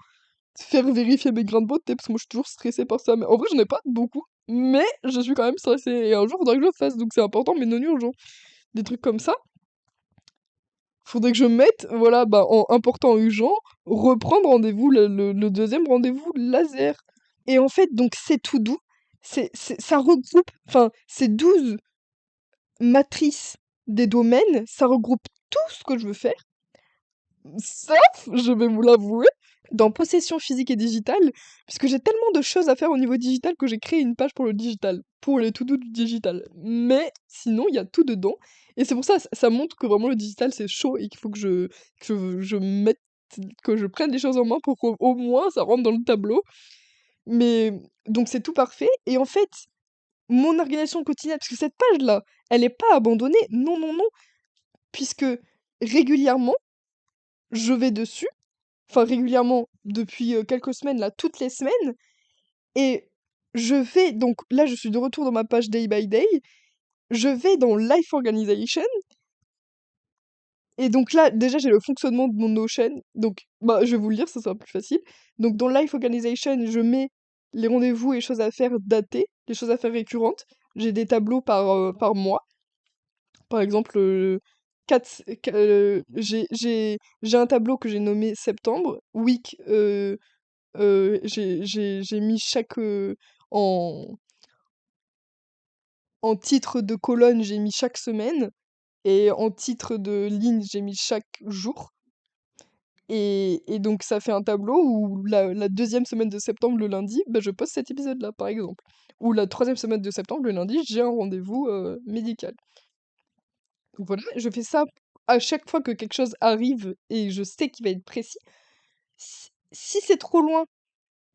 Faire vérifier mes grains de beauté, parce que moi je suis toujours stressée par ça. Mais en vrai, j'en ai pas beaucoup, mais je suis quand même stressée. Et un jour, faudrait que je le fasse, donc c'est important, mais non urgent. Des trucs comme ça. Faudrait que je mette, voilà, bah, en important urgent, reprendre rendez-vous, le deuxième rendez-vous laser. Et en fait, donc c'est tout doux. Ça regroupe, enfin, ces 12 matrices des domaines, ça regroupe tout ce que je veux faire. Sauf, je vais vous l'avouer, dans possession physique et digitale, puisque j'ai tellement de choses à faire au niveau digital que j'ai créé une page pour le digital, pour les to-do du digital. Mais sinon, il y a tout dedans. Et c'est pour ça, ça montre que vraiment le digital c'est chaud et qu'il faut que je mette, que je prenne les choses en main pour qu'au moins ça rentre dans le tableau. Mais donc c'est tout parfait. Et en fait, mon organisation quotidienne, parce que cette page-là, elle est pas abandonnée, non, non, non, puisque régulièrement, je vais dessus enfin régulièrement depuis quelques semaines, là, toutes les semaines, et je vais, donc là je suis de retour dans ma page Day by Day, je vais dans Life Organization, et donc là déjà j'ai le fonctionnement de mon Notion, donc bah je vais vous le lire, ça sera plus facile. Donc dans Life Organization, je mets les rendez-vous et choses à faire datés, les choses à faire récurrentes, j'ai des tableaux par mois, par exemple, j'ai un tableau que j'ai nommé septembre, week, j'ai mis en, en titre de colonne, j'ai mis chaque semaine, et en titre de ligne, j'ai mis chaque jour. Et donc ça fait un tableau où la deuxième semaine de septembre, le lundi, bah, je poste cet épisode-là, par exemple. Ou la troisième semaine de septembre, le lundi, j'ai un rendez-vous médical. Donc voilà, je fais ça à chaque fois que quelque chose arrive et je sais qu'il va être précis. Si c'est trop loin,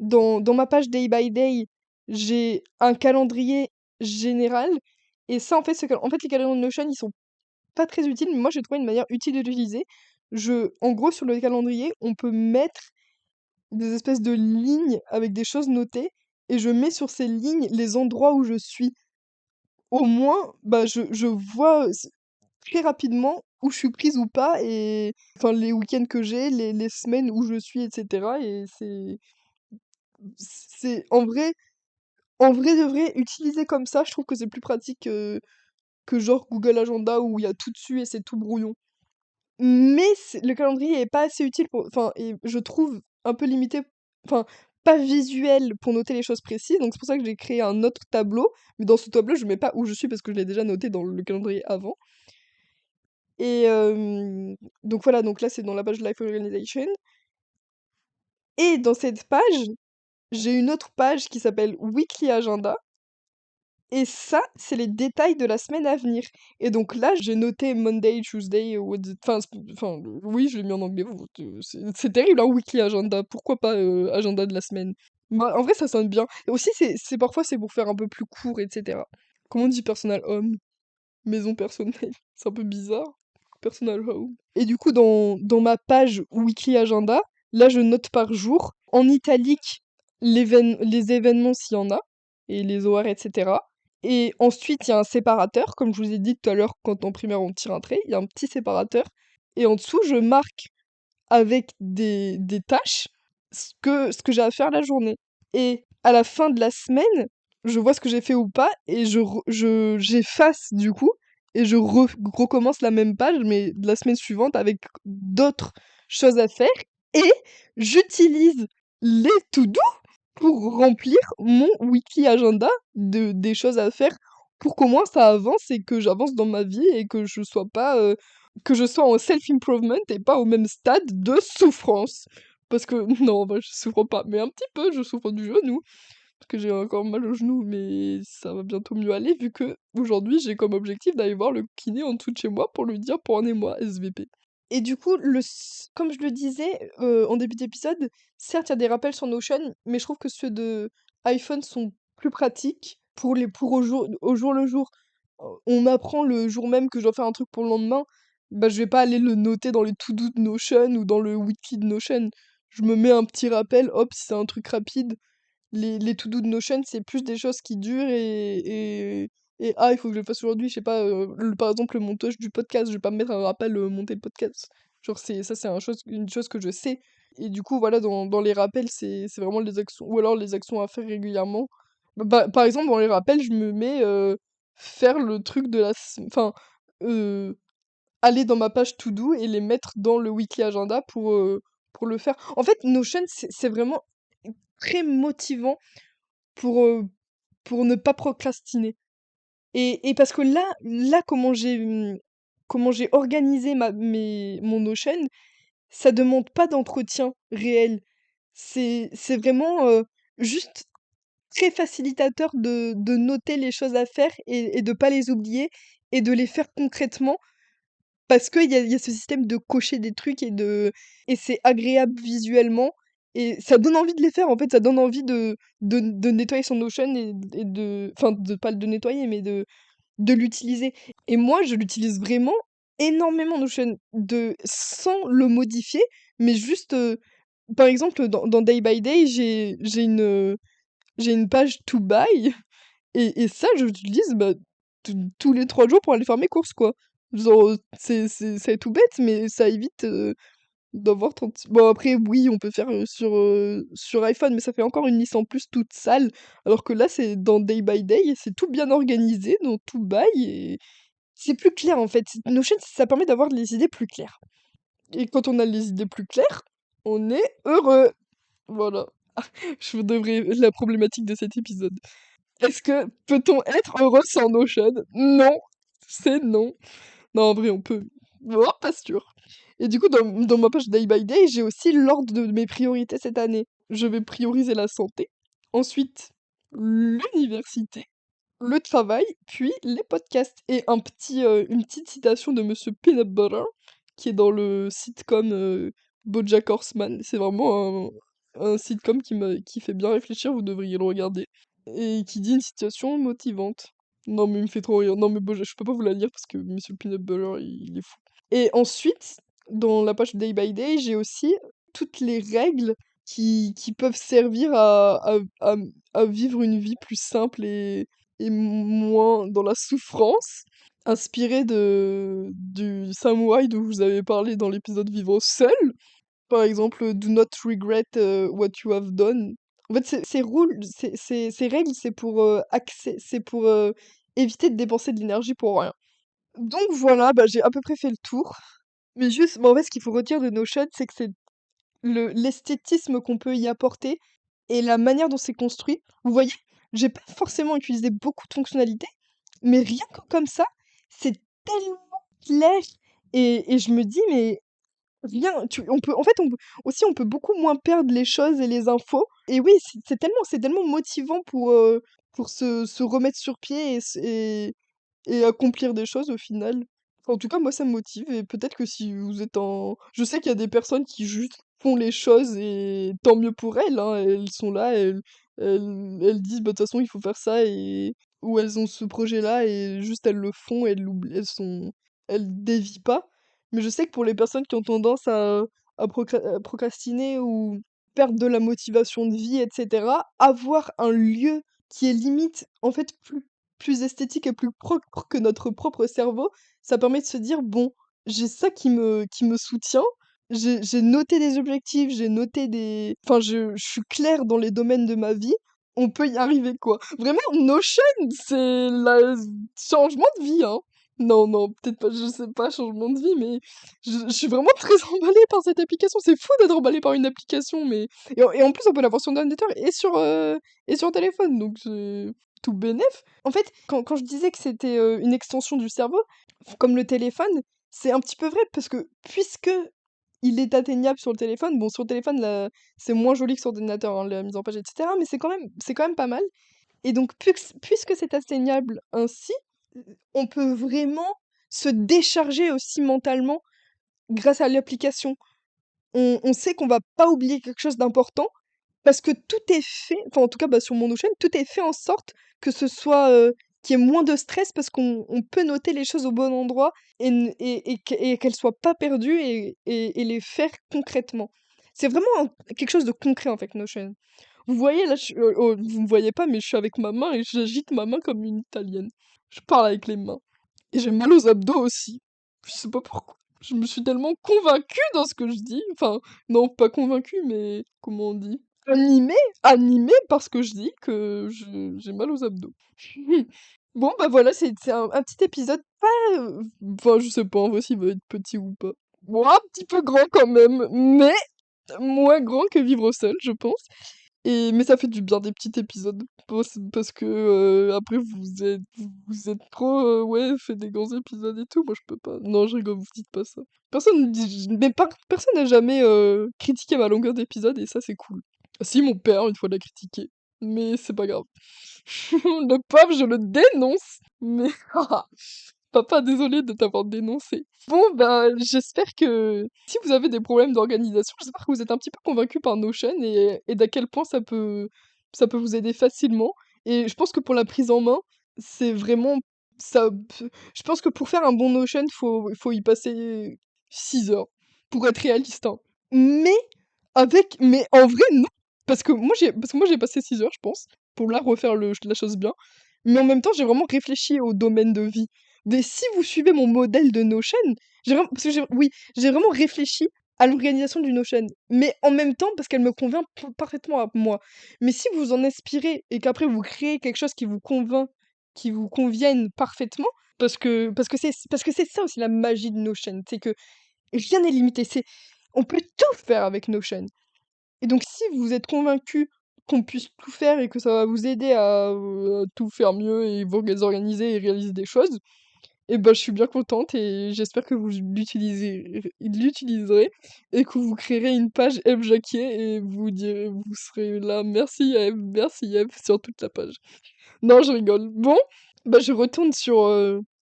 dans ma page Day by Day, j'ai un calendrier général. Et ça, en fait, en fait, les calendriers Notion, ils sont pas très utiles, mais moi, j'ai trouvé une manière utile de l'utiliser. En gros, sur le calendrier, on peut mettre des espèces de lignes avec des choses notées, et je mets sur ces lignes les endroits où je suis. Au moins, bah, je vois. très rapidement où je suis prise ou pas et enfin les week-ends que j'ai, les semaines où je suis, etc. Et c'est en vrai de vrai, utiliser comme ça, je trouve que c'est plus pratique que genre Google Agenda où il y a tout dessus et c'est tout brouillon. Mais le calendrier est pas assez utile pour, enfin, et je trouve un peu limité, enfin, pas visuel pour noter les choses précises. Donc c'est pour ça que j'ai créé un autre tableau. Mais dans ce tableau, je mets pas où je suis parce que je l'ai déjà noté dans le calendrier avant. Et donc voilà, donc là c'est dans la page Life Organization. Et dans cette page, j'ai une autre page qui s'appelle Weekly Agenda. Et ça, c'est les détails de la semaine à venir. Et donc là, j'ai noté Monday, Tuesday, enfin, oui, je l'ai mis en anglais. C'est terrible, un weekly agenda. Pourquoi pas agenda de la semaine? Bah, en vrai, ça sonne bien. Et aussi, parfois, c'est pour faire un peu plus court, etc. Comment on dit personal home? Maison personnelle. C'est un peu bizarre. Personal home. Et du coup, dans ma page weekly agenda, là, je note par jour, en italique, les événements s'il y en a, et les horaires, etc. Et ensuite, il y a un séparateur, comme je vous ai dit tout à l'heure, quand en primaire on tire un trait, il y a un petit séparateur. Et en dessous, je marque avec des tâches ce que j'ai à faire la journée. Et à la fin de la semaine, je vois ce que j'ai fait ou pas, et j'efface du coup, et je recommence la même page, mais de la semaine suivante avec d'autres choses à faire. Et j'utilise les to-do pour remplir mon weekly agenda des choses à faire pour qu'au moins ça avance et que j'avance dans ma vie et que je sois pas que je sois en self-improvement et pas au même stade de souffrance. Parce que non, bah, je souffre pas, mais un petit peu, je souffre du genou parce que j'ai encore mal au genou, mais ça va bientôt mieux aller vu que aujourd'hui j'ai comme objectif d'aller voir le kiné en dessous de chez moi pour lui dire pour un émoi SVP. Et du coup, comme je le disais en début d'épisode, certes, il y a des rappels sur Notion, mais je trouve que ceux de iPhone sont plus pratiques pour au jour le jour. On m'apprend le jour même que je dois faire un truc pour le lendemain, bah je vais pas aller le noter dans les to-do de Notion ou dans le wiki de Notion. Je me mets un petit rappel, hop, si c'est un truc rapide. Les to-do de Notion, c'est plus des choses qui durent et ah, il faut que je le fasse aujourd'hui, je sais pas, par exemple, le montage du podcast, je vais pas me mettre un rappel, monter le podcast. Genre, c'est une chose que je sais. Et du coup, voilà, dans les rappels, c'est vraiment les actions, ou alors les actions à faire régulièrement. Par exemple, dans les rappels, je me mets faire le truc de enfin, euh, aller dans ma page to-do et les mettre dans le weekly agenda pour le faire. En fait, Notion, c'est vraiment très motivant pour, pour ne pas procrastiner. Et parce que là comment j'ai organisé mon Notion, ça demande pas d'entretien réel. C'est vraiment juste très facilitateur de noter les choses à faire et de pas les oublier et de les faire concrètement parce qu'il y a ce système de cocher des trucs et c'est agréable visuellement et ça donne envie de les faire, en fait, ça donne envie de nettoyer son Notion et enfin, de pas de nettoyer, mais de l'utiliser. Et moi, je l'utilise vraiment énormément Notion, sans le modifier, mais juste, par exemple, dans Day by Day, j'ai une page to buy et ça, je l'utilise bah, tous les 3 jours pour aller faire mes courses, quoi. Genre, c'est tout bête, mais ça évite d'avoir 30... Bon, après, oui, on peut faire sur iPhone, mais ça fait encore une liste en plus toute sale. Alors que là, c'est dans Day by Day, et c'est tout bien organisé, dans tout bail, et c'est plus clair, en fait. Notion, ça permet d'avoir les idées plus claires. Et quand on a les idées plus claires, on est heureux. Voilà. Je devrais... La problématique de cet épisode. Est-ce que peut-on être heureux sans Notion? Non, c'est non. Non, en vrai, on peut. Oh, pas sûr. Et du coup, dans ma page Day by Day, j'ai aussi l'ordre de mes priorités cette année. Je vais prioriser la santé, ensuite l'université, le travail, puis les podcasts. Et une petite citation de Monsieur Peanut Butter, qui est dans le sitcom BoJack Horseman. C'est vraiment un sitcom qui fait bien réfléchir, vous devriez le regarder. Et qui dit une situation motivante. Non, mais il me fait trop rire. Non, mais je peux pas vous la lire parce que Monsieur Peanut Butter, il est fou. Et ensuite, dans la page Day by Day, j'ai aussi toutes les règles qui peuvent servir à vivre une vie plus simple et moins dans la souffrance. inspiré du samouraï dont je vous avais parlé dans l'épisode Vivre seul. Par exemple, Do not regret what you have done. En fait, ces règles, c'est pour éviter de dépenser de l'énergie pour rien. Donc voilà, bah, j'ai à peu près fait le tour. Mais juste, bah, en fait, ce qu'il faut retenir de Notion, c'est que c'est l'esthétisme qu'on peut y apporter et la manière dont c'est construit. Vous voyez, j'ai pas forcément utilisé beaucoup de fonctionnalités, mais rien que comme ça, c'est tellement clair. Et je me dis, mais rien, on peut, en fait, on peut beaucoup moins perdre les choses et les infos. Et oui, c'est tellement motivant pour se remettre sur pied et accomplir des choses au final. Enfin, en tout cas, moi, ça me motive. Et peut-être que si vous êtes en... Je sais qu'il y a des personnes qui juste font les choses et tant mieux pour elles, hein. Elles sont là, elles disent, bah, de toute façon, il faut faire ça et... Ou elles ont ce projet-là et juste elles le font et elles dévient pas. Mais je sais que pour les personnes qui ont tendance à procrastiner ou perdre de la motivation de vie, etc., avoir un lieu qui est limite, en fait, plus esthétique et plus propre que notre propre cerveau, ça permet de se dire, bon, j'ai ça qui me soutient, j'ai noté des objectifs, j'ai noté des... Enfin, je suis claire dans les domaines de ma vie, on peut y arriver, quoi. Vraiment, Notion, c'est le changement de vie, hein. Non, non, peut-être pas, je sais pas, changement de vie, mais je suis vraiment très emballée par cette application. C'est fou d'être emballée par une application, mais... Et en plus, on peut l'avoir sur ordinateur et sur téléphone, donc c'est tout bénef. En fait, quand je disais que c'était une extension du cerveau, comme le téléphone, c'est un petit peu vrai, parce que puisque il est atteignable sur le téléphone, bon, sur le téléphone, là, c'est moins joli que sur ordinateur, hein, la mise en page, etc., mais c'est quand même pas mal. Et donc, puisque c'est atteignable ainsi, on peut vraiment se décharger aussi mentalement grâce à l'application. On sait qu'on va pas oublier quelque chose d'important parce que tout est fait, enfin en tout cas bah, sur mon Notion, tout est fait en sorte que ce soit qu'il y ait moins de stress parce qu'on peut noter les choses au bon endroit et qu'elles soient pas perdues et les faire concrètement. C'est vraiment quelque chose de concret en fait Notion. Vous voyez là, vous me voyez pas mais je suis avec ma main et j'agite ma main comme une italienne. Je parle avec les mains. Et j'ai mal aux abdos aussi. Je sais pas pourquoi. Je me suis tellement convaincue dans ce que je dis. Enfin, non, pas convaincue, mais comment on dit? Animée, animée par ce que je dis que j'ai mal aux abdos. Bon, bah voilà, c'est un petit épisode pas... Enfin, je sais pas, en vrai s'il va être petit ou pas. Bon, un petit peu grand quand même, mais moins grand que vivre seul, je pense. Mais ça fait du bien des petits épisodes parce que après vous êtes trop ouais fait des grands épisodes et tout, moi je peux pas. Non, je rigole, vous dites pas ça. Personne n'a jamais critiqué ma longueur d'épisode et ça c'est cool. Si mon père une fois l'a critiqué, mais c'est pas grave. Le pape, je le dénonce, mais papa, désolé de t'avoir dénoncé. Bon, bah, j'espère que si vous avez des problèmes d'organisation, j'espère que vous êtes un petit peu convaincu par Notion et d'à quel point ça peut vous aider facilement. Et je pense que pour la prise en main, c'est vraiment ça. Je pense que pour faire un bon Notion, faut y passer 6 heures pour être réaliste, hein. Mais mais en vrai, non. Parce que moi, j'ai passé 6 heures, je pense, pour là refaire la chose bien. Mais en même temps, j'ai vraiment réfléchi au domaine de vie. Mais si vous suivez mon modèle de Notion, parce que oui, j'ai vraiment réfléchi à l'organisation du Notion. Mais en même temps, parce qu'elle me convient parfaitement à moi. Mais si vous en inspirez et qu'après vous créez quelque chose qui vous convainc, qui vous convienne parfaitement, parce que c'est ça aussi la magie de Notion, c'est que rien n'est limité. On peut tout faire avec Notion. Et donc, si vous êtes convaincu qu'on puisse tout faire et que ça va vous aider à tout faire mieux et vous organiser et réaliser des choses, et ben, je suis bien contente et j'espère que vous l'utiliserez et que vous créerez une page F Jacquier et vous serez là, merci F sur toute la page. Non, je rigole. Bon, bah, je retourne sur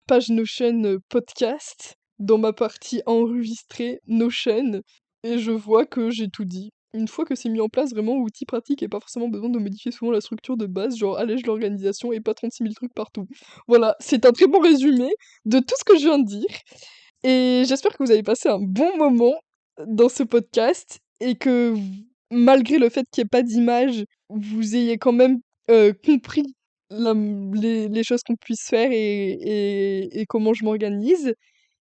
page Notion podcast dans ma partie enregistrée Notion et je vois que j'ai tout dit. Une fois que c'est mis en place, vraiment outil pratique et pas forcément besoin de modifier souvent la structure de base, genre allège l'organisation et pas 36 000 trucs partout. Voilà, c'est un très bon résumé de tout ce que je viens de dire. Et j'espère que vous avez passé un bon moment dans ce podcast et que malgré le fait qu'il n'y ait pas d'image, vous ayez quand même compris les choses qu'on puisse faire et comment je m'organise.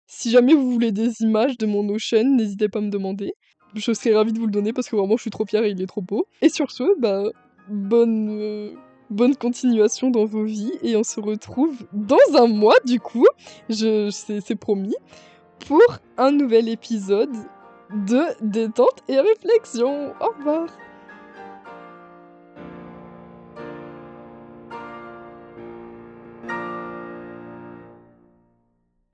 Si jamais vous voulez des images de mon Notion, n'hésitez pas à me demander. Je serais ravie de vous le donner parce que vraiment je suis trop fière et il est trop beau. Et sur ce, bah, bonne continuation dans vos vies et on se retrouve dans un mois du coup, c'est promis, pour un nouvel épisode de détente et réflexion. Au revoir.